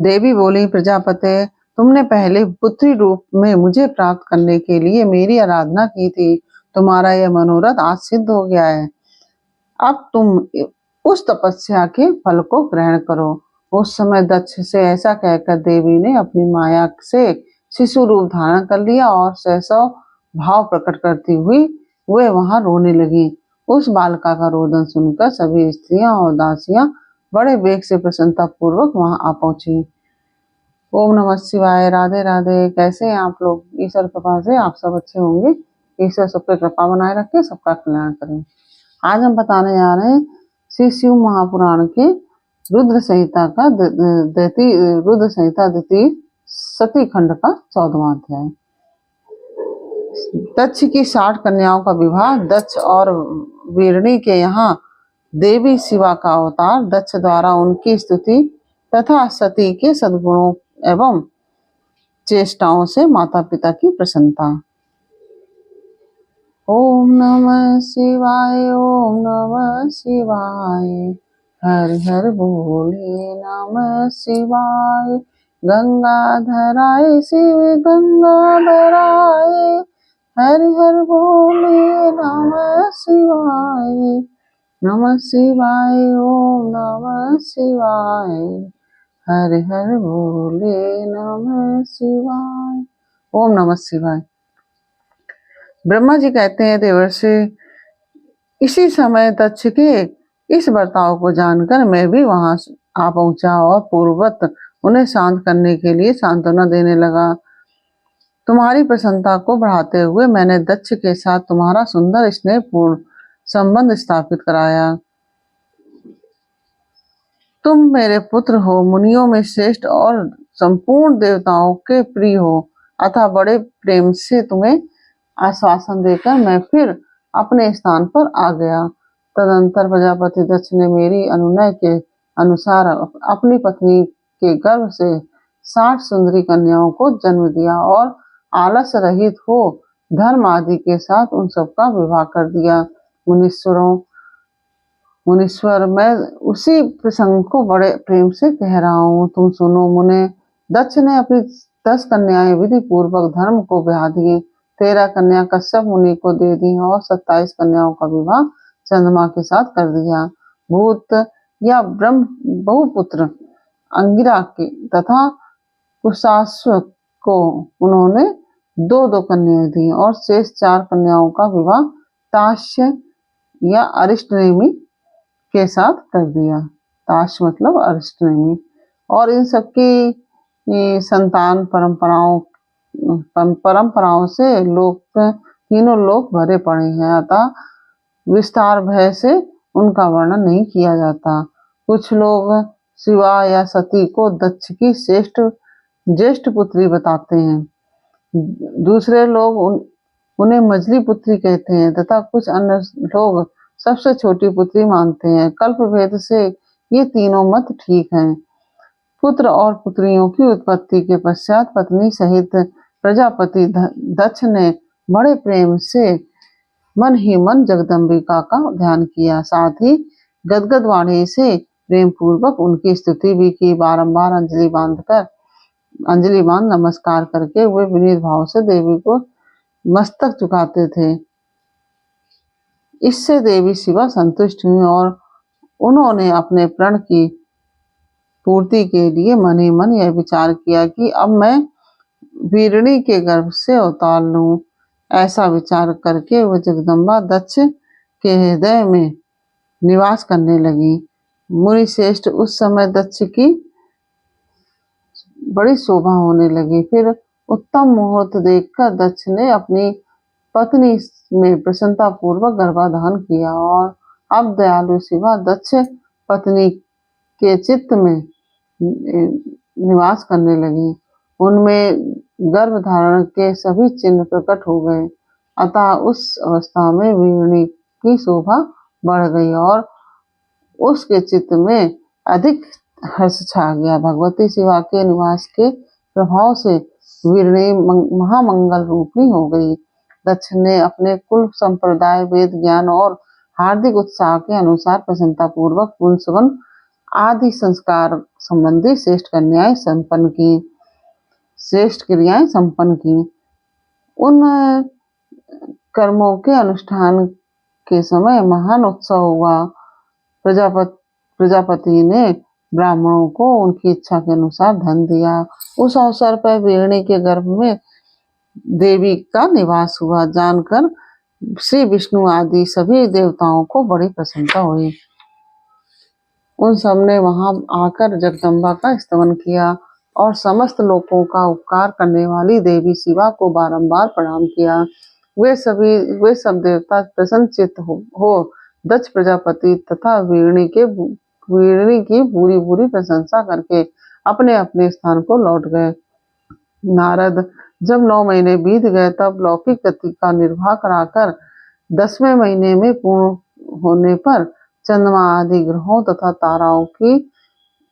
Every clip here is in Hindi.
देवी बोली, प्रजापते, तुमने पहले पुत्री रूप में मुझे प्राप्त करने के लिए मेरी आराधना की थी। तुम्हारा यह मनोरथ आज सिद्ध हो गया है। अब तुम उस तपस्या के फल को ग्रहण करो। उस समय दक्ष से ऐसा कहकर देवी ने अपनी माया से शिशु रूप धारण कर लिया और सहसा भाव प्रकट करती हुई वे वहां रोने लगी। उस बालिका का रोदन सुनकर सभी स्त्रियां और दासियां बड़े वेग से प्रसन्नता पूर्वक वहां आ पहुंची। ओम नमः शिवाय। राधे राधे। कैसे हैं आप लोग? ईश्वर कृपा से आप सब अच्छे होंगे। ईश्वर सब पे कृपा बनाए रखे, सबका कल्याण करें। आज हम बताने जा रहे हैं श्री शिव महापुराण के रुद्र संहिता का रुद्र संहिता द्वितीय सती खंड का 14वां अध्याय। दक्ष की 60 कन्याओं का विवाह। दक्ष और वीरणी के यहाँ देवी शिवा का अवतार। दक्ष द्वारा उनकी स्तुति तथा सती के सद्गुणों एवं चेष्टाओं से माता पिता की प्रसन्नता। ओम नमः शिवाय। ओम नमः शिवाय। हर हर बोले नमः शिवाय। गंगाधराय शिव गंगाधराय। हर हर बोले नमः शिवाय। नमः शिवाय। ओम नमः शिवाय। हर हर बोले नमः शिवाय। ओम नमः शिवाय। ब्रह्मा जी कहते हैं, देवर्षि, इसी समय दक्ष के इस बर्ताव को जानकर मैं भी वहां आ पहुंचा और पूर्ववत उन्हें शांत करने के लिए सांत्वना देने लगा। तुम्हारी प्रसन्नता को बढ़ाते हुए मैंने दक्ष के साथ तुम्हारा सुंदर स्नेहपूर्ण संबंध स्थापित कराया। तुम मेरे पुत्र हो, मुनियों में श्रेष्ठ और संपूर्ण देवताओं के प्रिय हो, अतः बड़े प्रेम से तुम्हें आश्वासन देकर मैं फिर अपने स्थान पर आ गया। तदंतर प्रजापति दक्ष ने मेरी अनुनय के अनुसार अपनी पत्नी के गर्भ से 60 सुंदरी कन्याओं को जन्म दिया और आलस रहित हो धर्म आदि के साथ उन सबका विवाह कर दिया। मुनीश्वर, मैं उसी प्रसंग को बड़े प्रेम से कह रहा हूँ, तुम सुनो। मुने, दक्ष ने अपनी 10 कन्याएं विधि पूर्वक धर्म को ब्याह दी। 13 कन्या कश्यप मुनि को दे दी और 27 कन्याओं का विवाह चंद्रमा के साथ कर दिया। भूत या ब्रह्म बहुपुत्र अंगिरा के तथा कुशाश्व को उन्होंने 2-2 कन्याएं दी और शेष 4 कन्याओं का विवाह ताश्य या अरिष्टनेमी के साथ कर दिया। ताश मतलब अरिष्टनेमी। और इन सबकी संतान परंपराओं से तीनों लोक भरे पड़े हैं, अतः विस्तार भय से उनका वर्णन नहीं किया जाता। कुछ लोग शिवा या सती को दक्ष की ज्येष्ठ पुत्री बताते हैं। दूसरे लोग उन्हें मझली पुत्री कहते हैं तथा कुछ अन्य लोग सबसे छोटी पुत्री मानते हैं। कल्प भेद से ये तीनों मत ठीक हैं। पुत्र और पुत्रियों की उत्पत्ति के पश्चात पत्नी सहित प्रजापति दक्ष ने बड़े प्रेम से मन ही मन जगदम्बिका का ध्यान किया। साथ ही गदगद वाणी से प्रेम पूर्वक उनकी स्तुति भी की। बारंबार अंजलि बांध नमस्कार करके वे विनीत भाव से देवी को मस्तक झुकाते थे। इससे देवी शिवा संतुष्ट हुई और उन्होंने अपने प्रण की पूर्ति के लिए मन ही मन यह विचार किया कि अब मैं वीरणी के गर्भ से अवतार लूं। ऐसा विचार करके वह जगदम्बा दक्ष के हृदय में निवास करने लगी। मुनि श्रेष्ठ, उस समय दक्ष की बड़ी शोभा होने लगी। फिर उत्तम मुहूर्त देखकर दक्ष ने अपनी पत्नी में प्रसन्नता पूर्वक गर्भाधान किया और अब दयालु शिवा दक्ष पत्नी के चित्त में निवास करने लगी। उनमें गर्भ धारण के सभी चिन्ह प्रकट हो गए, अतः उस अवस्था में वीरणी की शोभा बढ़ गई और उसके चित्त में अधिक हर्ष छा गया। भगवती शिवा के निवास के प्रभाव से वीरणी महामंगल रूपी हो गई। दक्ष ने अपने कुल संप्रदाय, वेद ज्ञान और हार्दिक उत्साह के अनुसार प्रसन्नता पूर्वक पुंसवन आदि संस्कार संबंधी श्रेष्ठ क्रियाएं संपन्न की। उन कर्मों के अनुष्ठान के समय महान उत्सव हुआ। प्रजापति ने ब्राह्मणों को उनकी इच्छा के अनुसार धन दिया। उस अवसर पर वीरणी के गर्भ में देवी का निवास हुआ जानकर श्री विष्णु आदि सभी देवताओं को बड़ी प्रसन्नता हुई। उन सब ने वहां आकर जगदम्बा का स्तवन किया और समस्त लोगों का उपकार करने वाली देवी शिवा को बारंबार प्रणाम किया। वे सब देवता प्रसन्नचित्त हो दक्ष प्रजापति तथा वीरणी की पूरी पूरी प्रशंसा करके अपने अपने स्थान को लौट गए। नारद जब 9 महीने बीत गए तब लौकिक गति का निर्वाह कराकर 10वें महीने में पूर्ण होने पर चंद्रमा आदि ग्रहों तथा ताराओं की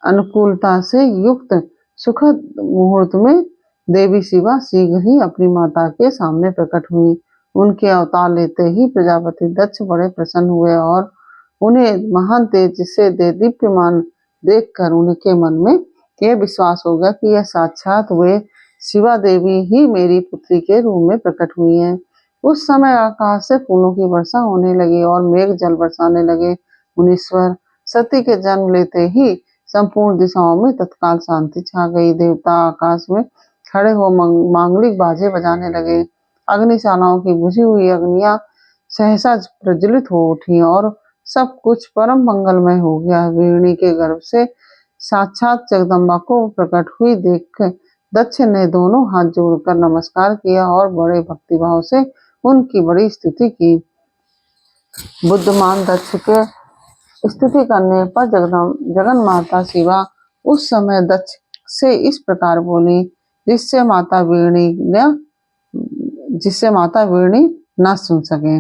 अनुकूलता से युक्त सुखद मुहूर्त में देवी शिवा शीघ्र ही अपनी माता के सामने प्रकट हुई। उनके अवतार लेते ही प्रजापति दक्ष बड़े प्रसन्न हुए और उन्हें महान तेज से दीप्यमान देखकर उनके मन में यह विश्वास हो गया कि यह साक्षात वे शिवा देवी ही मेरी पुत्री के रूप में प्रकट हुई हैं। उस समय आकाश से फूलों की वर्षा होने लगी और मेघ जल बरसाने लगे। मुनीश्वर सती के जन्म लेते ही संपूर्ण दिशाओं में तत्काल शांति छा गई। देवता आकाश में खड़े हो मांगलिक बाजे बजाने लगे। अग्निशालाओं की बुझी हुई अग्नियां सहसा प्रज्वलित हो उठी और सब कुछ परम मंगलमय हो गया। वीरणी के गर्भ से साक्षात जगदम्बा को प्रकट हुई देख दक्ष ने दोनों हाथ जोड़कर नमस्कार किया और बड़े भक्तिभाव से उनकी बड़ी स्तुति की। बुद्धिमान दक्ष के स्तुति करने पर जगन माता शिवा उस समय दक्ष से इस प्रकार बोली जिससे माता वीरणी न सुन सके।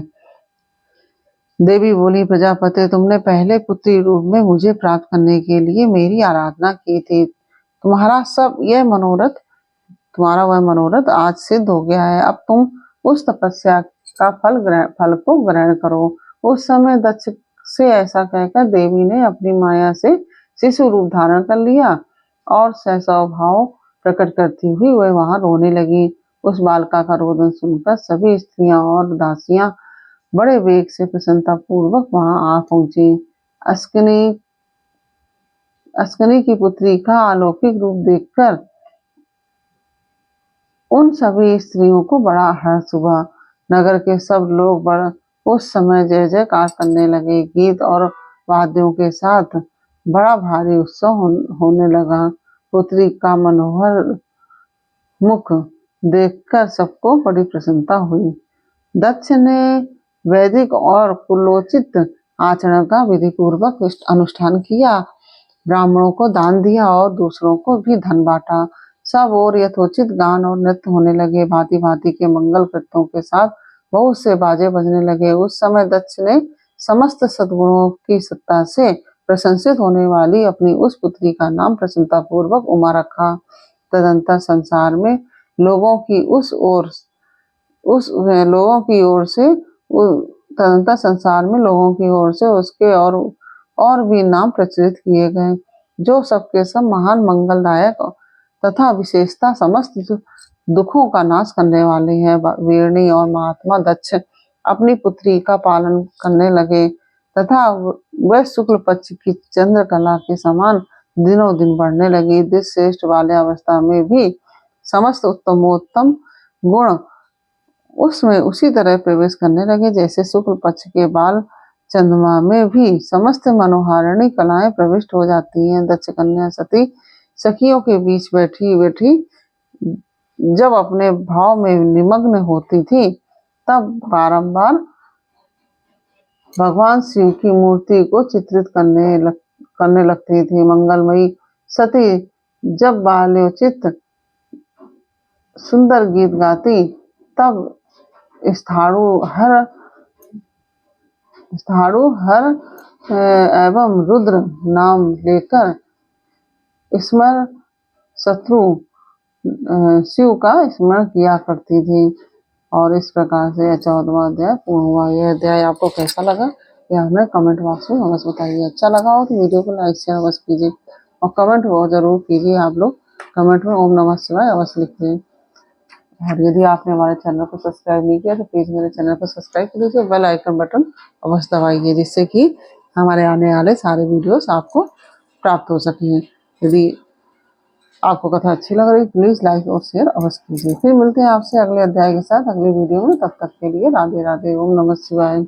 देवी बोली, प्रजापति तुमने पहले पुत्री रूप में मुझे प्राप्त करने के लिए मेरी आराधना की थी। तुम्हारा वह मनोरथ आज सिद्ध हो गया है। अब तुम उस तपस्या का फल को ग्रहण करो। उस समय दक्ष से ऐसा कहकर देवी ने अपनी माया से शिशु रूप धारण कर लिया और सहसा भाव प्रकट करती हुई वह वहां रोने लगी। उस बालिका का रोदन सुनकर सभी स्त्रियां और दासियां बड़े वेग से प्रसन्नता पूर्वक वहां आ पहुंची। अस्कनी की पुत्री का अलौकिक रूप देखकर उन सभी स्त्रियों को बड़ा हर्ष हुआ। नगर के सब लोग उस समय जय जयकार करने लगे। गीत और वाद्यों के साथ बड़ा भारी उत्सव होने लगा। पुत्री का मनोहर मुख देखकर सबको बड़ी प्रसन्नता हुई। दक्ष ने वैदिक और कुलोचित आचरण का विधि पूर्वक अनुष्ठान किया। ब्राह्मणों को दान दिया और दूसरों को भी धन बांटा। सब और यथोचित गान और नृत्य होने लगे। भांति भांति के मंगल कृत्यों के साथ बहुत से बाजे बजने लगे। उस समय दक्ष ने समस्त सद्गुणों की सत्ता से प्रशंसित होने वाली अपनी उस पुत्री का नाम प्रसन्नता पूर्वक उमा रखा। तदंतर संसार में लोगों की ओर से उसके और भी नाम प्रचलित किए गए जो सबके सब महान मंगलदायक तथा विशेषता समस्त दुखों का नाश करने वाले हैं। वीरणी और महात्मा दक्ष अपनी पुत्री का पालन करने लगे तथा वह शुक्ल पक्ष की चंद्रकला के समान दिनों दिन बढ़ने लगी। दिस श्रेष्ठ बाल्यावस्था में भी समस्त उत्तमोत्तम गुण उसमें उसी तरह प्रवेश करने लगे जैसे शुक्ल पक्ष के बाल चंद्रमा में भी समस्त मनोहारिणी कलाएं प्रविष्ट हो जाती हैं। दक्ष कन्या सती सखियों के बीच बैठी बैठी जब अपने भाव में निमग्न होती थी तब बारंबार भगवान शिव की मूर्ति को चित्रित करने लगती थी। मंगलमयी सती जब बाल्योचित सुंदर गीत गाती तब स्थाणु हर एवं रुद्र नाम लेकर स्मर शत्रु शिव का स्मरण किया करती थी। और इस प्रकार से 14वां अध्याय पूर्ण हुआ। यह अध्याय आपको कैसा लगा क्या हमें कमेंट बॉक्स में अवश्य बताइए। अच्छा लगा हो तो वीडियो को लाइक शेयर अवश्य कीजिए और कमेंट वो जरूर कीजिए। आप लोग कमेंट में ओम नमः शिवाय अवश्य लिखिए। और यदि आपने हमारे चैनल को सब्सक्राइब नहीं किया तो प्लीज मेरे चैनल को सब्सक्राइब कर लीजिए, बेल आइकन बटन अवश्य दबाइए, जिससे कि हमारे आने वाले सारे वीडियोस आपको प्राप्त हो सकें। यदि आपको कथा अच्छी लग रही प्लीज लाइक और शेयर अवश्य कीजिए। फिर मिलते हैं आपसे अगले अध्याय के साथ अगले वीडियो में। तब तक के लिए राधे राधे, ओम नमः शिवाय।